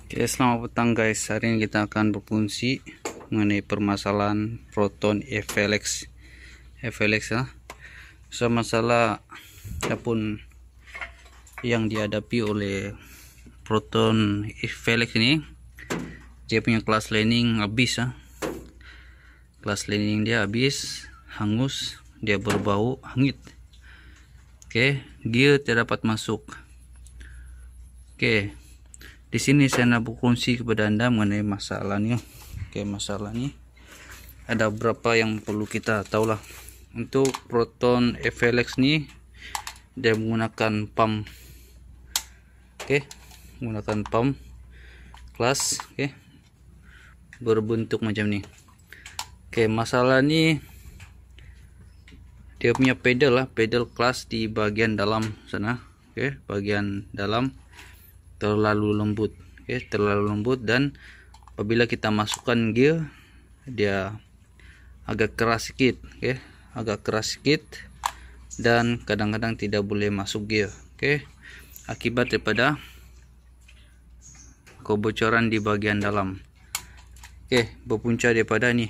Oke, selamat petang guys. Hari ini kita akan berfungsi mengenai permasalahan proton FLX ya. So, masalah apapun yang dihadapi oleh proton FLX ini, dia punya kelas lining habis ya. Kelas lining dia habis, hangus, dia berbau hangit. Oke, gear tidak dapat masuk. Oke. Di sini saya nak berfungsi kepada Anda mengenai masalahnya. Oke, masalahnya ada beberapa yang perlu kita tahu lah. Untuk proton FLX ini dia menggunakan pump. Oke, menggunakan pump kelas, oke, berbentuk macam ni. Oke, masalah ni dia punya pedal lah, pedal kelas di bagian dalam sana. Oke, bagian dalam terlalu lembut, terlalu lembut, dan apabila kita masukkan gear dia agak keras sedikit, agak keras sedikit, dan kadang-kadang tidak boleh masuk gear, akibat daripada kebocoran di bagian dalam. Berpunca daripada ni,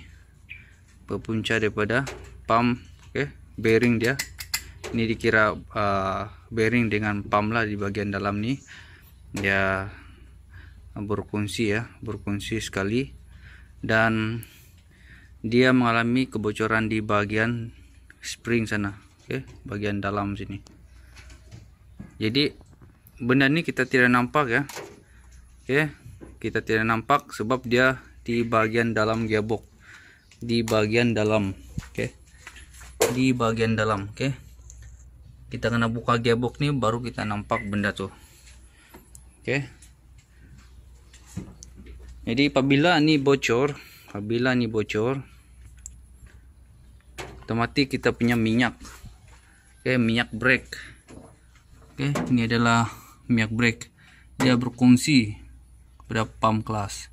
berpunca daripada pump, bearing dia. Ini dikira bearing dengan pump lah di bagian dalam ni. Dia berfungsi ya, berfungsi sekali, dan dia mengalami kebocoran di bagian spring sana, bagian dalam sini. Jadi benda ini kita tidak nampak ya, kita tidak nampak sebab dia di bagian dalam gearbox, di bagian dalam, di bagian dalam. Kita kena buka gearbox nih baru kita nampak benda tuh. Jadi apabila ini bocor, otomatis kita punya minyak, minyak brake, ini adalah minyak brake, dia berfungsi pada pump kelas.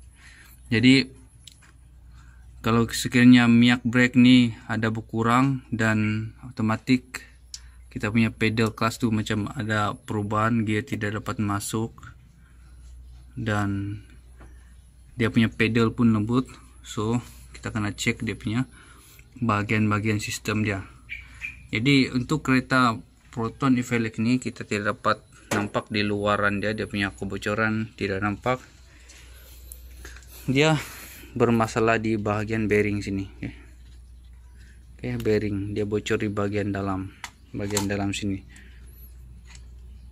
Jadi kalau sekiranya minyak brake ini ada berkurang, dan otomatis kita punya pedal kelas tuh macam ada perubahan, gear tidak dapat masuk, dan dia punya pedal pun lembut. So kita kena cek dia punya bagian-bagian sistem dia. Jadi untuk kereta proton FLX ini kita tidak dapat nampak di luaran dia, dia punya kebocoran tidak nampak. Dia bermasalah di bagian bearing sini, bearing dia bocor di bagian dalam sini.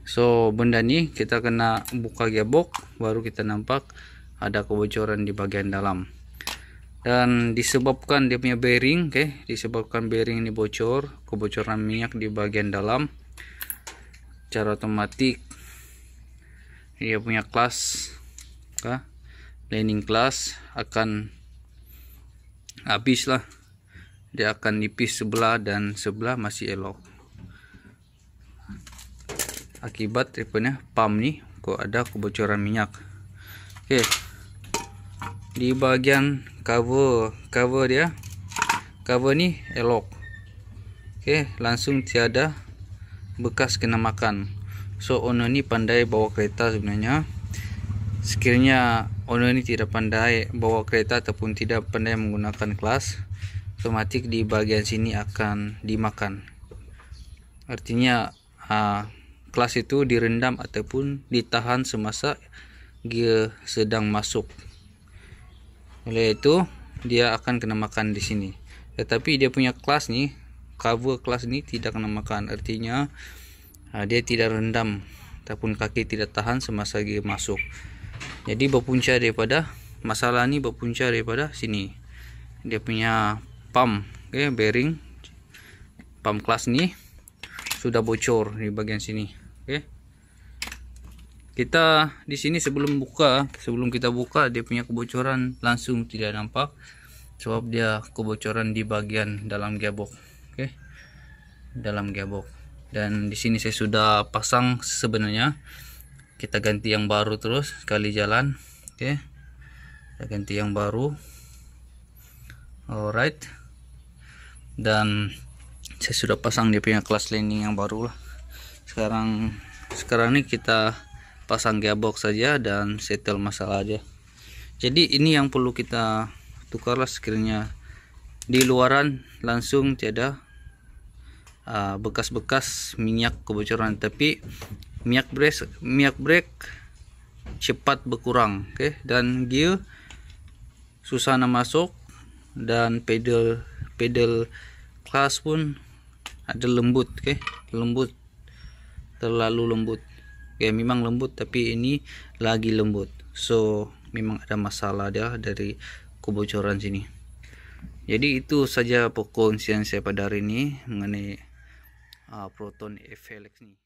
So benda ni kita kena buka gearbox baru kita nampak ada kebocoran di bagian dalam, dan disebabkan dia punya bearing, disebabkan bearing ini bocor, kebocoran minyak di bagian dalam, secara otomatis dia punya kelas, lining kelas akan habis lah, dia akan nipis sebelah dan sebelah masih elok, akibat daripada pump nih kok ada kebocoran minyak. Di bagian cover dia, cover nih elok, langsung tiada bekas kena makan. So owner ini pandai bawa kereta sebenarnya. Sekiranya owner ini tidak pandai bawa kereta ataupun tidak pandai menggunakan kelas, otomatis di bagian sini akan dimakan. Artinya kelas itu direndam ataupun ditahan semasa gear sedang masuk. Oleh itu dia akan kena makan di sini. Tetapi dia punya kelas nih, cover kelas ini tidak kena makan. Artinya dia tidak rendam ataupun kaki tidak tahan semasa gear masuk. Jadi berpunca daripada masalah ini, berpunca daripada sini. Dia punya pump, bearing pump kelas ini sudah bocor di bagian sini. Kita di sini sebelum kita buka dia punya kebocoran langsung tidak nampak, sebab dia kebocoran di bagian dalam gearbox, dalam gearbox. Dan di sini saya sudah pasang sebenarnya, kita ganti yang baru terus sekali jalan, kita ganti yang baru. Alright, dan saya sudah pasang dia punya kelas lining yang baru lah. Sekarang ini kita pasang gearbox saja dan settle masalah aja. Jadi ini yang perlu kita tukarlah sekiranya di luaran langsung tiada bekas-bekas minyak kebocoran, tapi minyak brake cepat berkurang. Oke, dan gear susah nak masuk, dan pedal clutch pun ada lembut. Oke, lembut, terlalu lembut. Oke, memang lembut tapi ini lagi lembut, so memang ada masalah dia dari kebocoran sini. Jadi itu saja pokok yang saya pada hari ini mengenai Proton FLX ini.